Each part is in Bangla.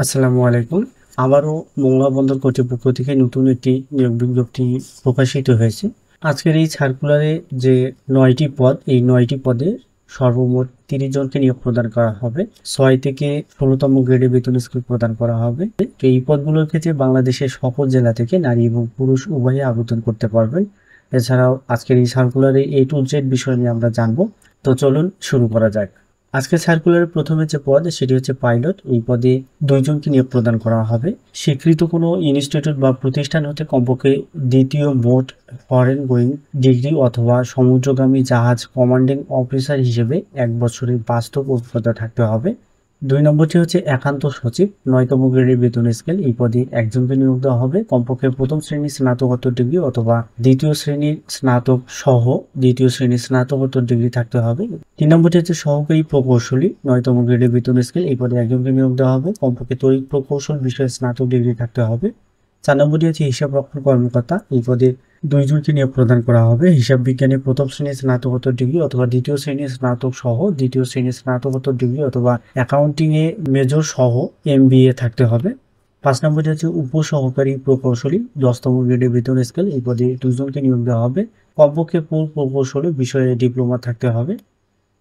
আসসালামু আলাইকুম। আবারও মোংলা বন্দর কর্তৃপক্ষ থেকে নতুন একটি নিয়োগ বিজ্ঞপ্তি প্রকাশিত হয়েছে। আজকের এই সার্কুলারে যে ৯টি পদ, এই ৯টি পদে সর্বমোট ৩০ জনকে নিয়োগ প্রদান করা হবে। ৬ থেকে ১৬তম গ্রেডে বেতন স্কেল প্রদান করা হবে। তো এই পদগুলোর ক্ষেত্রে বাংলাদেশের সকল জেলা থেকে নারী এবং পুরুষ উভয়ে আবেদন করতে পারবেন। এছাড়াও আজকের এই সার্কুলারে A to Z বিষয় নিয়ে আমরা জানবো। তো চলুন শুরু করা যাক। আজকে সার্কুলারের প্রথমে যে পদ সেটি হচ্ছে পাইলট। এই পদে ২ জনকে নিয়োগ প্রদান করা হবে। স্বীকৃত কোনো ইনস্টিটিউট বা প্রতিষ্ঠান হতে কমপক্ষে দ্বিতীয় মোট ফরেন গোয়িং ডিগ্রি অথবা সমুদ্রগামী জাহাজ কমান্ডিং অফিসার হিসেবে ১ বছরের বাস্তব অভিজ্ঞতা থাকতে হবে। ২ নম্বরটি হচ্ছে একান্ত সচিব, ৯তম গ্রেডের বেতন স্কেল। এই পদে একজনকে নিয়োগ দেওয়া হবে। কমপক্ষে প্রথম শ্রেণীর স্নাতকোত্তর ডিগ্রি অথবা দ্বিতীয় শ্রেণীর স্নাতকোত্তর ডিগ্রি থাকতে হবে। ৩ নম্বরটি হচ্ছে সহকারী প্রকৌশলী, ৯তম গ্রেডের বেতন স্কেল। এই পদে একজনকে নিয়োগ দেওয়া হবে। কমপক্ষে তড়িৎ প্রকৌশল বিষয়ে স্নাতক ডিগ্রি থাকতে হবে। ৪ নম্বরটি হচ্ছে হিসাব রক্ষণ কর্মকর্তা। এই পদে ২ জনকে নিয়োগ প্রদান করা হবে। হিসাব বিজ্ঞানে প্রথম শ্রেণীর স্নাতকোত্তর ডিগ্রি অথবা দ্বিতীয় শ্রেণীর স্নাতক সহ দ্বিতীয় শ্রেণীর স্নাতকোত্তর ডিগ্রি অথবা অ্যাকাউন্টিং এ মেজর সহ MBA থাকতে হবে। ৫ নম্বরটি হচ্ছে উপসহকারী প্রকৌশলী, ১০তম গ্রেডের বেতন স্কেল। এই পদে ২ জনকে নিয়োগ দেওয়া হবে। কমপক্ষে প্রকৌশলী বিষয়ে ডিপ্লোমা থাকতে হবে।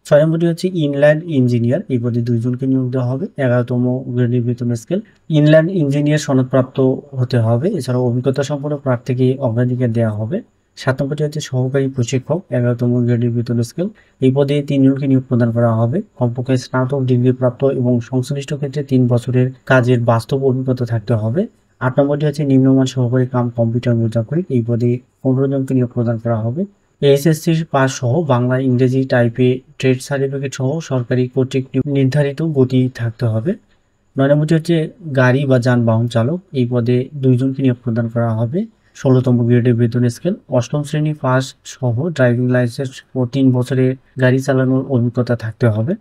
৬ নম্বরটি হচ্ছে ইনল্যান্ড ইঞ্জিনিয়ার। এই পদে ২ জনকে নিয়োগ দেওয়া হবে। ১১তম গ্রেডের বেতন স্কেল। ইনল্যান্ড ইঞ্জিনিয়ার সনদপ্রাপ্ত হতে হবে। এছাড়াও অভিজ্ঞতা সম্পন্ন প্রার্থীকে অগ্রাধিকার দেওয়া হবে। ৭ নম্বরটি হচ্ছে সহকারী প্রশিক্ষক, ১১তম গ্রেডের বেতন স্কেল। এই পদে ৩ জনকে নিয়োগ প্রদান করা হবে। কমপক্ষে স্নাতক ডিগ্রি প্রাপ্ত এবং সংশ্লিষ্ট ক্ষেত্রে ৩ বছরের কাজের বাস্তব অভিজ্ঞতা থাকতে হবে। ৮ নম্বরটি হচ্ছে নিম্নমান সহকারী কম্পিউটার মুদ্রাক্ষরিক। এই পদে ১৫ জনকে নিয়োগ প্রদান করা হবে। SSC পাস সহ বাংলা, ইংরেজি, টাইপে ট্রেড সার্টিফিকেট সহ সরকারি কর্তৃক নির্ধারিত গতি থাকতে হবে। ৯ নম্বরটি হচ্ছে গাড়ি বা যানবাহন চালক। এই পদে ২ জনকে নিয়োগ প্রদান করা হবে। ১৬তম গ্রেডের বেতন স্কেল। ৮ম শ্রেণী পাস সহ ড্রাইভিং লাইসেন্স ও ৩ বছরের গাড়ি চালানোর অভিজ্ঞতা থাকতে হবে।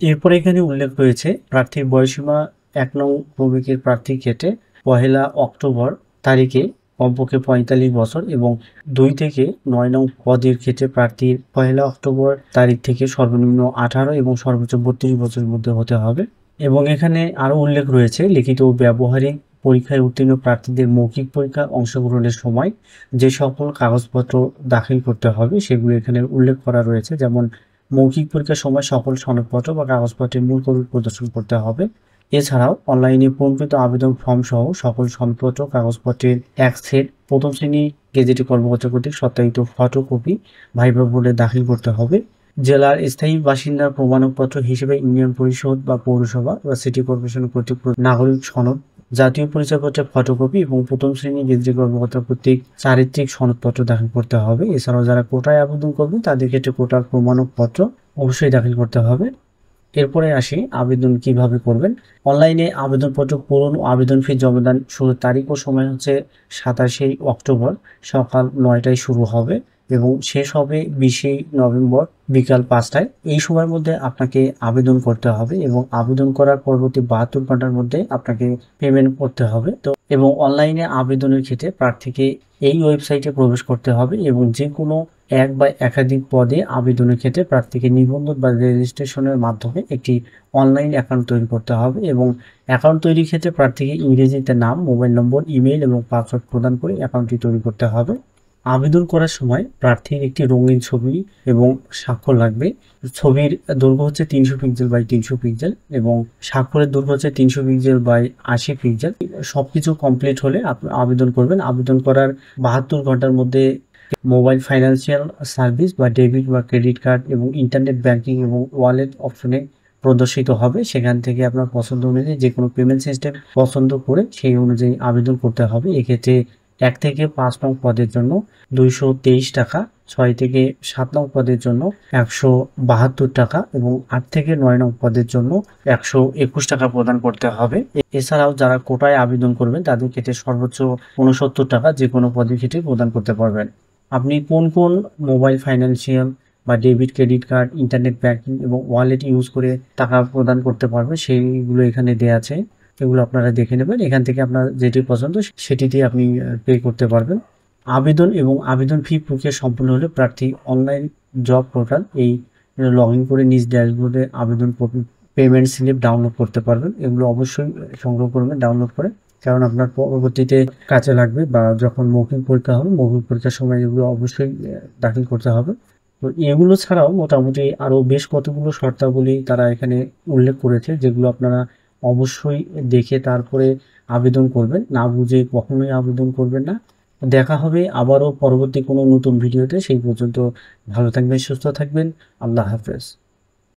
এরপরে এখানে উল্লেখ রয়েছে প্রার্থীর বয়সীমা ১ নং ক্রমিকের প্রার্থীর ক্ষেত্রে ১ অক্টোবর তারিখে কমপক্ষে ৪৫ বছর এবং ২ থেকে ৯ নং পদের ক্ষেত্রে প্রার্থীর ১ অক্টোবর তারিখ থেকে সর্বনিম্ন ১৮ এবং সর্বোচ্চ ৩২ বছরের মধ্যে হতে হবে। এবং এখানে আরও উল্লেখ রয়েছে লিখিত ও ব্যবহারিক পরীক্ষায় উত্তীর্ণ প্রার্থীদের মৌখিক পরীক্ষায় অংশগ্রহণের সময় যে সকল কাগজপত্র দাখিল করতে হবে সেগুলো এখানে উল্লেখ করা রয়েছে। যেমন মৌখিক পরীক্ষার সময় সকল সনদপত্র বা কাগজপত্রের মূল কপি প্রদর্শন করতে হবে। এছাড়াও অনলাইনে পূরণকৃত আবেদন ফর্ম সহ সকল সনদপত্র কাগজপত্রের এক সেট প্রথম শ্রেণী গেজেটে কর্মকর্তা কর্তৃক সত্যায়িত ফটোকপি ভাইবা বোর্ডে দাখিল করতে হবে। জেলার স্থায়ী বাসিন্দার প্রমাণপত্র হিসেবে ইউনিয়ন পরিষদ বা পৌরসভা বা সিটি কর্পোরেশন কর্তৃক নাগরিক সনদ, জাতীয় পরিচয়পত্রের ফটোকপি এবং প্রথম শ্রেণী গেজেটে কর্মকর্তা কর্তৃক চারিত্রিক সনদপত্র দাখিল করতে হবে। এছাড়াও যারা কোটায় আবেদন করবে তাদের ক্ষেত্রে কোটার প্রমাণপত্র অবশ্যই দাখিল করতে হবে। এরপরে আসি আবেদন কিভাবে করবেন। অনলাইনে আবেদনপত্র পূরণ ও আবেদন ফি জমাদান শুরুর তারিখ ও সময় হচ্ছে ২৭শে অক্টোবর সকাল ৯টায় শুরু হবে এবং শেষ হবে ২০শে নভেম্বর বিকাল ৫টায়। এই সময়ের মধ্যে আপনাকে আবেদন করতে হবে এবং আবেদন করার পরবর্তী ৭২ ঘন্টার মধ্যে আপনাকে পেমেন্ট করতে হবে। তো এবং অনলাইনে আবেদনের ক্ষেত্রে প্রার্থীকে এই ওয়েবসাইটে প্রবেশ করতে হবে এবং যে কোনো এক বা একাধিক পদে আবেদনের ক্ষেত্রে প্রার্থীকে নিবন্ধন বা রেজিস্ট্রেশনের মাধ্যমে একটি অনলাইন অ্যাকাউন্ট তৈরি করতে হবে এবং অ্যাকাউন্ট তৈরির ক্ষেত্রে প্রার্থীকে ইংরেজিতে নাম, মোবাইল নম্বর, ইমেইল এবং পাসওয়ার্ড প্রদান করে অ্যাকাউন্টটি তৈরি করতে হবে। আবেদন করার সময় প্রার্থীর একটি রঙিন ছবি এবং স্বাক্ষর লাগবে। ছবির দৈর্ঘ্য হচ্ছে ৩০০ পিক্সেল বাই ৩০০ পিক্সেল এবং স্বাক্ষরের দৈর্ঘ্য হচ্ছে ৩০০ পিক্সেল বাই ৮০ পিক্সেল। সবকিছু কমপ্লিট হলে আপনি আবেদন করবেন। আবেদন করার ৭২ ঘন্টার মধ্যে মোবাইল ফাইন্যান্সিয়াল সার্ভিস বা ডেবিট বা ক্রেডিট কার্ড এবং ইন্টারনেট ব্যাংকিং এবং ওয়ালেট অপশনে প্রদর্শিত হবে। সেখান থেকে আপনার পছন্দ অনুযায়ী যে কোনো পেমেন্ট সিস্টেম পছন্দ করে সেই অনুযায়ী আবেদন করতে হবে। এক্ষেত্রে ১ থেকে ৫ নং পদের জন্য ২২৩ টাকা, ৬ থেকে ৭ নং পদের জন্য ১৭২ টাকা এবং ৮ থেকে ৯ নং পদের জন্য ১২১ টাকা প্রদান করতে হবে। এছাড়াও যারা কোটায় আবেদন করবেন তাদের ক্ষেত্রে সর্বোচ্চ ৬৯ টাকা যে কোনো পদের ক্ষেত্রে প্রদান করতে পারবেন। আপনি কোন কোন মোবাইল ফাইন্যান্সিয়াল বা debit, credit card, internet banking এবং ওয়ালেট ইউজ করে টাকা প্রদান করতে পারবেন সেইগুলো এখানে দেওয়া আছে। এগুলো আপনারা দেখে নেবেন। এখান থেকে আপনার যেটি পছন্দ সেটি দিয়ে আপনি পে করতে পারবেন। আবেদন এবং আবেদন ফি প্রক্রিয়া সম্পূর্ণ হলে প্রার্থী অনলাইন জব পোর্টাল এই লগ ইন করে নিজ ড্যাশবোর্ডে আবেদন পেমেন্ট স্লিপ ডাউনলোড করতে পারবেন। এগুলো অবশ্যই সংগ্রহ করবেন ডাউনলোড করে, কারণ আপনার পরবর্তীতে কাজে লাগবে বা যখন মৌখিক পরীক্ষা হবে, মৌখিক পরীক্ষার সময় এগুলো অবশ্যই দাখিল করতে হবে। তো এগুলো ছাড়াও মোটামুটি আরও বেশ কতগুলো শর্তাবলী তারা এখানে উল্লেখ করেছে, যেগুলো আপনারা অবশ্যই দেখে তারপরে আবেদন করবেন। না বুঝে কখনোই আবেদন করবেন না। দেখা হবে আবারও পরবর্তী কোনো নতুন ভিডিওতে। সেই পর্যন্ত ভালো থাকবেন, সুস্থ থাকবেন। আল্লাহ হাফেজ।